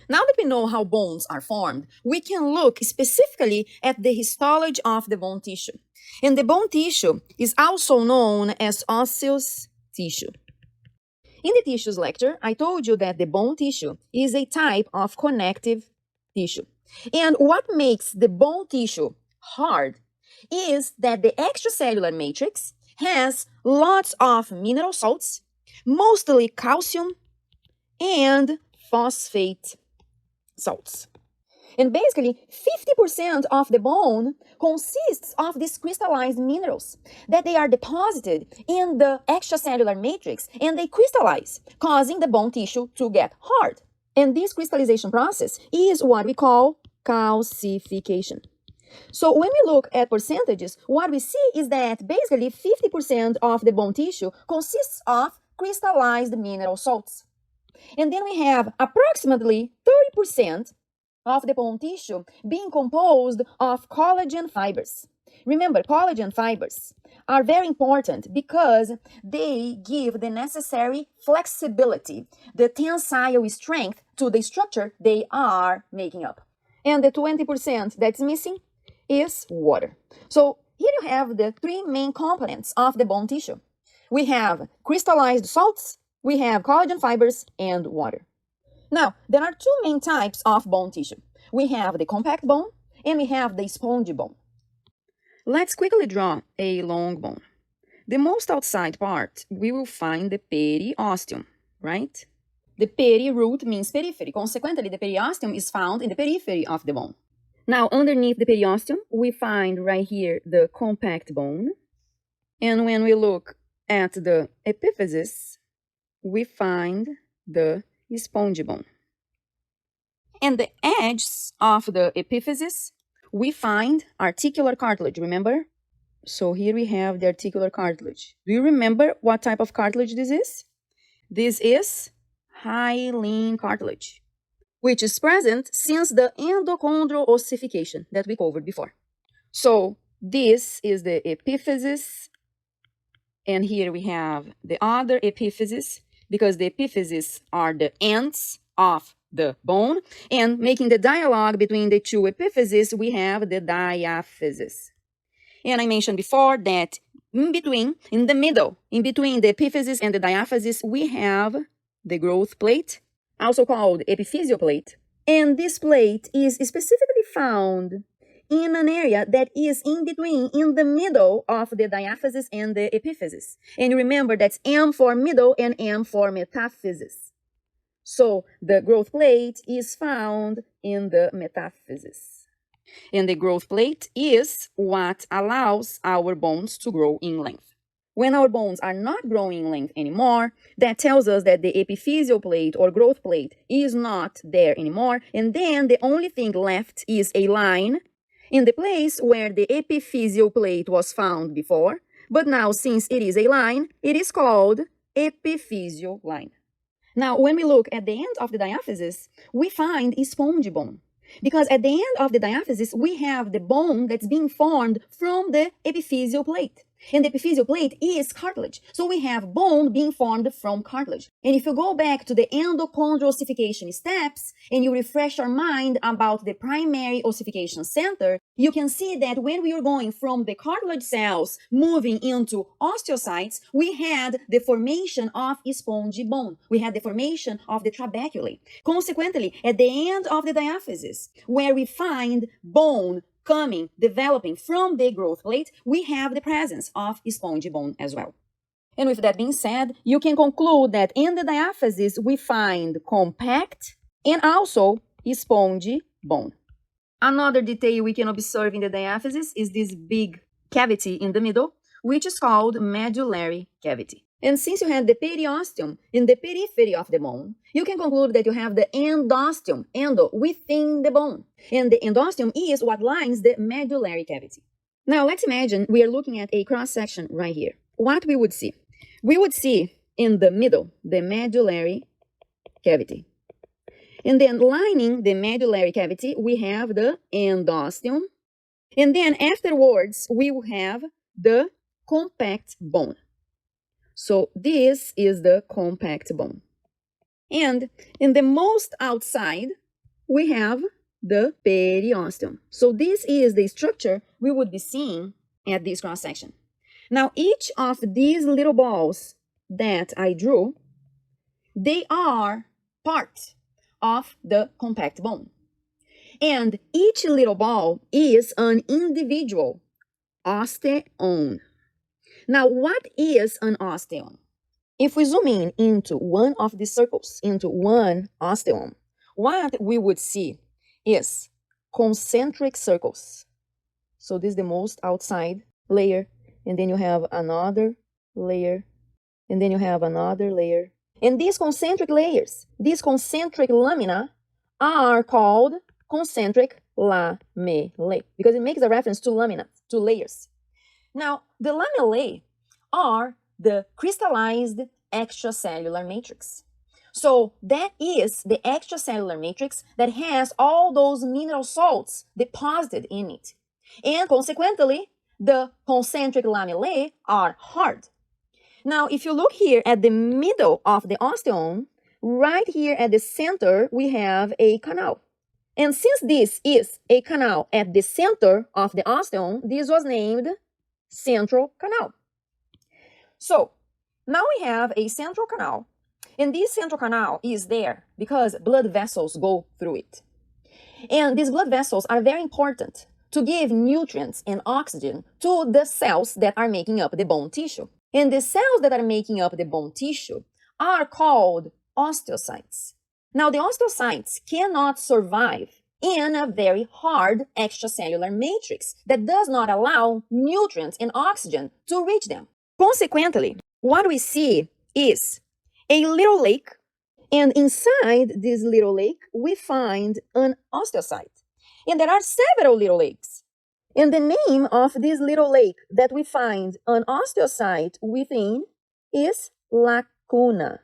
Now that we know how bones are formed, we can look specifically at the histology of the bone tissue. And the bone tissue is also known as osseous tissue. In the tissues lecture, I told you that the bone tissue is a type of connective tissue. And what makes the bone tissue hard is that the extracellular matrix has lots of mineral salts, mostly calcium and phosphate salts. And basically, 50% of the bone consists of these crystallized minerals that they are deposited in the extracellular matrix and they crystallize, causing the bone tissue to get hard. And this crystallization process is what we call calcification. So when we look at percentages, what we see is that basically 50% of the bone tissue consists of crystallized mineral salts. And then we have approximately 30% of the bone tissue being composed of collagen fibers. Remember, collagen fibers are very important because they give the necessary flexibility, the tensile strength to the structure they are making up. And the 20% that's missing is water. So here you have the three main components of the bone tissue. We have crystallized salts, we have collagen fibers, and water. Now, there are two main types of bone tissue. We have the compact bone and we have the spongy bone. Let's quickly draw a long bone. The most outside part, we will find the periosteum, right? The peri root means periphery. Consequently, the periosteum is found in the periphery of the bone. Now, underneath the periosteum, we find right here the compact bone. And when we look at the epiphysis, we find the spongy bone. And the edges of the epiphysis, we find articular cartilage, remember? So here we have the articular cartilage. Do you remember what type of cartilage this is? This is hyaline cartilage, which is present since the endochondral ossification that we covered before. So this is the epiphysis, and here we have the other epiphysis, because the epiphyses are the ends of the bone, and making the dialogue between the two epiphyses, we have the diaphysis. And I mentioned before that in the middle, in between the epiphysis and the diaphysis, we have the growth plate, also called epiphyseal plate. And this plate is specifically found in an area that is in between, in the middle of the diaphysis and the epiphysis. And remember, that's M for middle and M for metaphysis. So the growth plate is found in the metaphysis. And the growth plate is what allows our bones to grow in length. When our bones are not growing in length anymore, that tells us that the epiphyseal plate or growth plate is not there anymore. And then the only thing left is a line in the place where the epiphyseal plate was found before. But now, since it is a line, it is called epiphyseal line. Now, when we look at the end of the diaphysis, we find a spongy bone. Because at the end of the diaphysis, we have the bone that's being formed from the epiphyseal plate. And the epiphyseal plate is cartilage. So we have bone being formed from cartilage. And if you go back to the endochondral ossification steps and you refresh your mind about the primary ossification center, you can see that when we are going from the cartilage cells moving into osteocytes, we had the formation of a spongy bone. We had the formation of the trabeculae. Consequently, at the end of the diaphysis, where we find bone developing from the growth plate, we have the presence of spongy bone as well. And with that being said, you can conclude that in the diaphysis, we find compact and also spongy bone. Another detail we can observe in the diaphysis is this big cavity in the middle, which is called medullary cavity. And since you have the periosteum in the periphery of the bone, you can conclude that you have the endosteum, endo, within the bone. And the endosteum is what lines the medullary cavity. Now, let's imagine we are looking at a cross-section right here. What we would see? We would see in the middle the medullary cavity. And then lining the medullary cavity, we have the endosteum. And then afterwards, we will have the compact bone. So this is the compact bone. And in the most outside, we have the periosteum. So this is the structure we would be seeing at this cross section. Now, each of these little balls that I drew, they are part of the compact bone. And each little ball is an individual osteon. Now, what is an osteon? If we zoom in into one of these circles, into one osteon, what we would see is concentric circles. So this is the most outside layer, and then you have another layer, and then you have another layer. And these concentric layers, these concentric lamina, are called concentric lamellae, because it makes a reference to lamina, to layers. Now, the lamellae are the crystallized extracellular matrix. So that is the extracellular matrix that has all those mineral salts deposited in it. And consequently, the concentric lamellae are hard. Now, if you look here at the middle of the osteon, right here at the center, we have a canal. And since this is a canal at the center of the osteon, this was named central canal. So, now we have a central canal, and this central canal is there because blood vessels go through it. And these blood vessels are very important to give nutrients and oxygen to the cells that are making up the bone tissue. And the cells that are making up the bone tissue are called osteocytes. Now, the osteocytes cannot survive in a very hard extracellular matrix that does not allow nutrients and oxygen to reach them. Consequently, what we see is a little lake, and inside this little lake, we find an osteocyte. And there are several little lakes. And the name of this little lake that we find an osteocyte within is lacuna.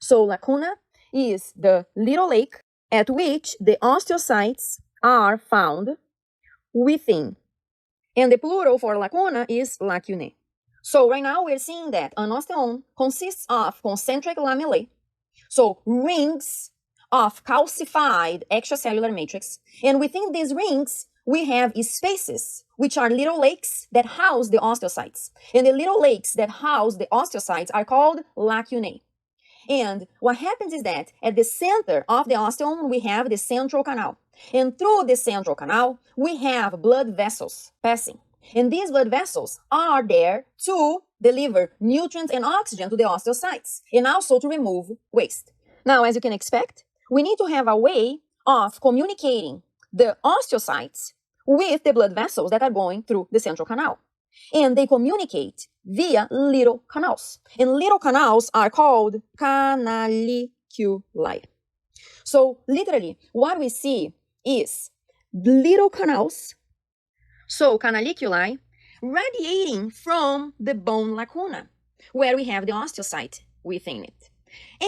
So lacuna is the little lake at which the osteocytes are found within. And the plural for lacuna is lacunae. So right now we're seeing that an osteon consists of concentric lamellae, so rings of calcified extracellular matrix. And within these rings, we have spaces, which are little lakes that house the osteocytes. And the little lakes that house the osteocytes are called lacunae. And what happens is that at the center of the osteon, we have the central canal. And through the central canal, we have blood vessels passing. And these blood vessels are there to deliver nutrients and oxygen to the osteocytes, and also to remove waste. Now, as you can expect, we need to have a way of communicating the osteocytes with the blood vessels that are going through the central canal. And they communicate via little canals. And little canals are called canaliculi. So literally, what we see is little canals, so canaliculi, radiating from the bone lacuna, where we have the osteocyte within it.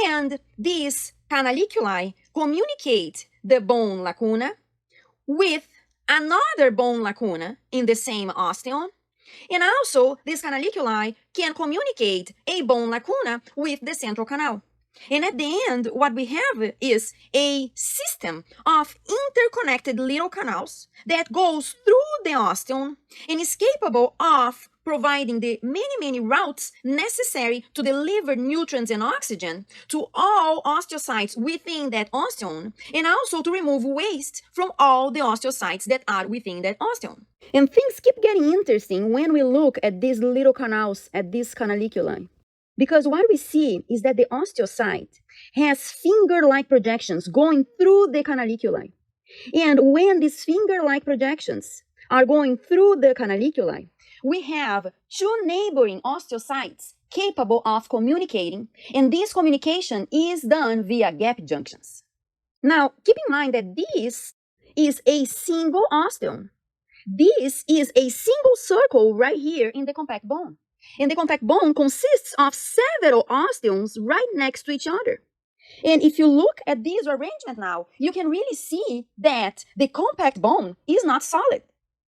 And these canaliculi communicate the bone lacuna with another bone lacuna in the same osteon. And also, these canaliculi can communicate a bone lacuna with the central canal. And at the end, what we have is a system of interconnected little canals that goes through the osteon and is capable of providing the many routes necessary to deliver nutrients and oxygen to all osteocytes within that osteon, and also to remove waste from all the osteocytes that are within that osteon. And things keep getting interesting when we look at these little canals, at these canaliculi. Because what we see is that the osteocyte has finger-like projections going through the canaliculi. And when these finger-like projections are going through the canaliculi, we have two neighboring osteocytes capable of communicating, and this communication is done via gap junctions. Now, keep in mind that this is a single osteon. This is a single circle right here in the compact bone. And the compact bone consists of several osteons right next to each other. And if you look at this arrangement now, you can really see that the compact bone is not solid.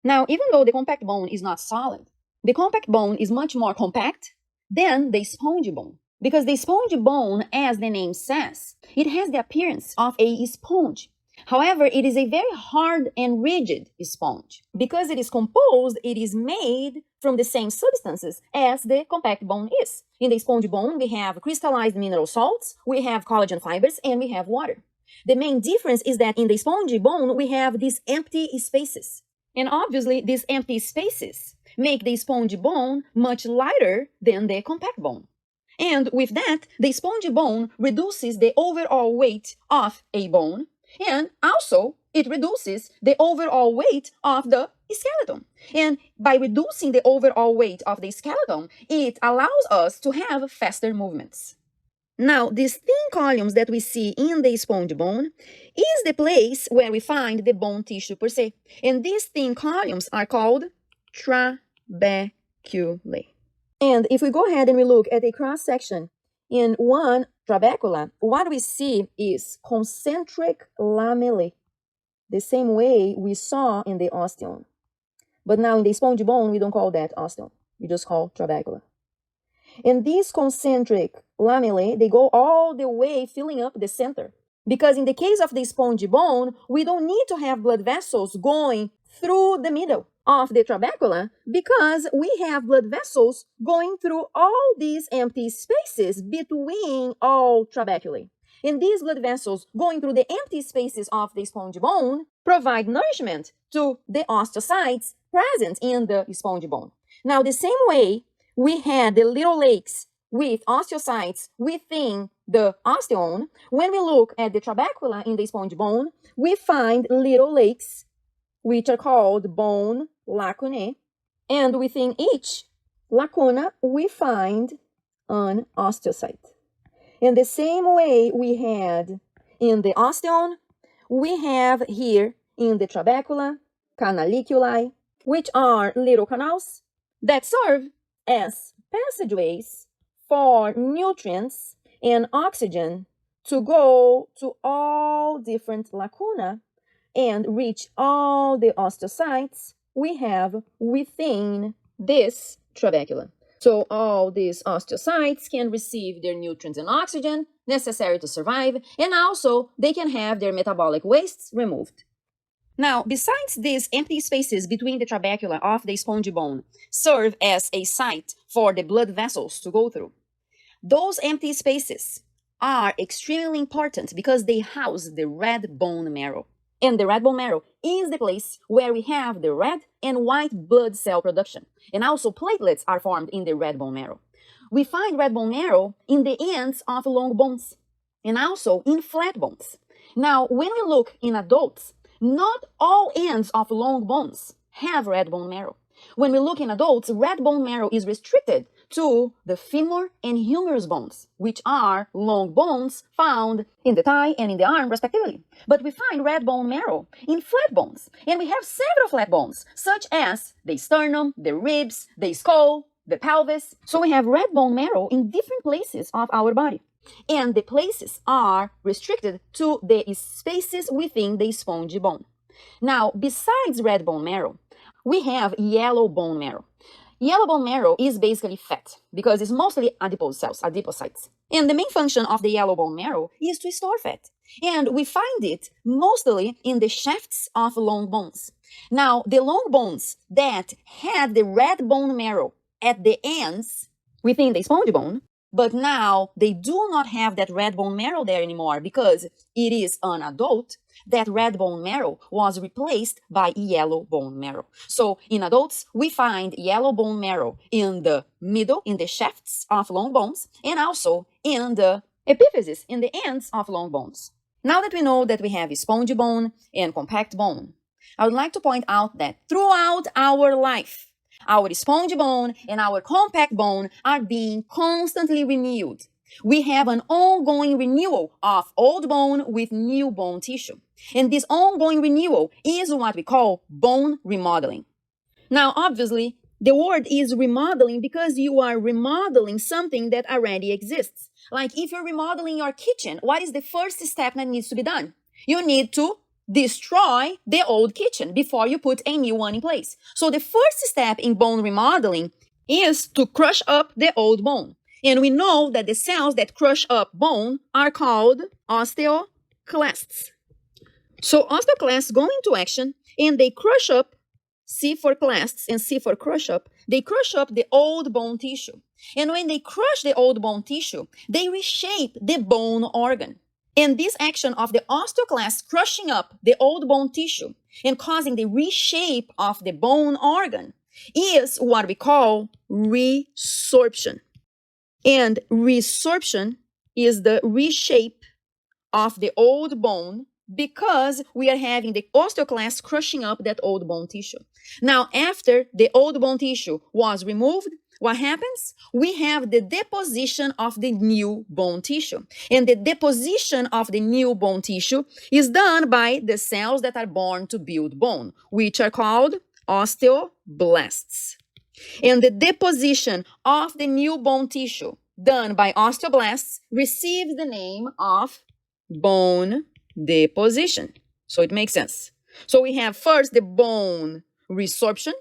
Now, even though the compact bone is not solid, the compact bone is much more compact than the spongy bone. Because the spongy bone, as the name says, it has the appearance of a sponge. However, it is a very hard and rigid sponge. Because it is composed, it is made from the same substances as the compact bone is. In the spongy bone, we have crystallized mineral salts, we have collagen fibers, and we have water. The main difference is that in the spongy bone, we have these empty spaces. And obviously, these empty spaces make the spongy bone much lighter than the compact bone. And with that, the spongy bone reduces the overall weight of a bone, and also it reduces the overall weight of the skeleton. And by reducing the overall weight of the skeleton, it allows us to have faster movements. Now, these thin columns that we see in the spongy bone is the place where we find the bone tissue per se. And these thin columns are called trabeculae. And if we go ahead and we look at a cross-section in one trabecula, what we see is concentric lamellae, the same way we saw in the osteon. But now in the spongy bone, we don't call that osteon. We just call trabecula. And these concentric lamellae, they go all the way filling up the center. Because in the case of the spongy bone, we don't need to have blood vessels going through the middle of the trabecula because we have blood vessels going through all these empty spaces between all trabeculae. And these blood vessels going through the empty spaces of the spongy bone provide nourishment to the osteocytes present in the spongy bone. Now, the same way we had the little lakes with osteocytes within the osteon, when we look at the trabecula in the spongy bone, we find little lakes which are called bone lacunae, and within each lacuna we find an osteocyte. In the same way we had in the osteon, we have here in the trabecula canaliculi, which are little canals that serve as passageways for nutrients and oxygen to go to all different lacuna and reach all the osteocytes we have within this trabecula. So all these osteocytes can receive their nutrients and oxygen necessary to survive, and also they can have their metabolic wastes removed. Now, besides these empty spaces between the trabecula of the spongy bone serve as a site for the blood vessels to go through, those empty spaces are extremely important because they house the red bone marrow. And the red bone marrow is the place where we have the red and white blood cell production. And also platelets are formed in the red bone marrow. We find red bone marrow in the ends of long bones and also in flat bones. Now, when we look in adults, not all ends of long bones have red bone marrow. When we look in adults, red bone marrow is restricted to the femur and humerus bones, which are long bones found in the thigh and in the arm, respectively. But we find red bone marrow in flat bones, and we have several flat bones, such as the sternum, the ribs, the skull, the pelvis. So we have red bone marrow in different places of our body, and the places are restricted to the spaces within the spongy bone. Now, besides red bone marrow, we have yellow bone marrow. Yellow bone marrow is basically fat because it's mostly adipose cells, adipocytes. And the main function of the yellow bone marrow is to store fat. And we find it mostly in the shafts of long bones. Now, the long bones that had the red bone marrow at the ends within the spongy bone, but now they do not have that red bone marrow there anymore because it is an adult. That red bone marrow was replaced by yellow bone marrow. So in adults, we find yellow bone marrow in the middle, in the shafts of long bones, and also in the epiphyses, in the ends of long bones. Now that we know that we have spongy bone and compact bone, I would like to point out that throughout our life, our spongy bone and our compact bone are being constantly renewed. We have an ongoing renewal of old bone with new bone tissue. And this ongoing renewal is what we call bone remodeling. Now, obviously, the word is remodeling because you are remodeling something that already exists. Like if you're remodeling your kitchen, what is the first step that needs to be done? You need to destroy the old kitchen before you put a new one in place. So the first step in bone remodeling is to crush up the old bone. And we know that the cells that crush up bone are called osteoclasts. So osteoclasts go into action and they crush up, C for clasts and C for crush up, they crush up the old bone tissue. And when they crush the old bone tissue, they reshape the bone organ. And this action of the osteoclast crushing up the old bone tissue and causing the reshape of the bone organ is what we call resorption. And resorption is the reshape of the old bone because we are having the osteoclast crushing up that old bone tissue. Now, after the old bone tissue was removed, what happens? We have the deposition of the new bone tissue. And the deposition of the new bone tissue is done by the cells that are born to build bone, which are called osteoblasts. And the deposition of the new bone tissue done by osteoblasts receives the name of bone deposition. So it makes sense. So we have first the bone resorption,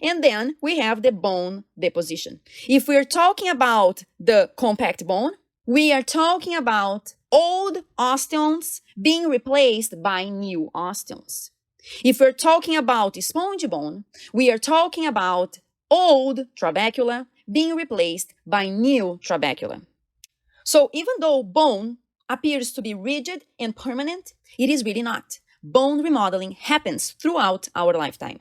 and then we have the bone deposition. If we're talking about the compact bone, we are talking about old osteons being replaced by new osteons. If we're talking about spongy bone, we are talking about old trabecula being replaced by new trabecula. So even though bone appears to be rigid and permanent, it is really not. Bone remodeling happens throughout our lifetime.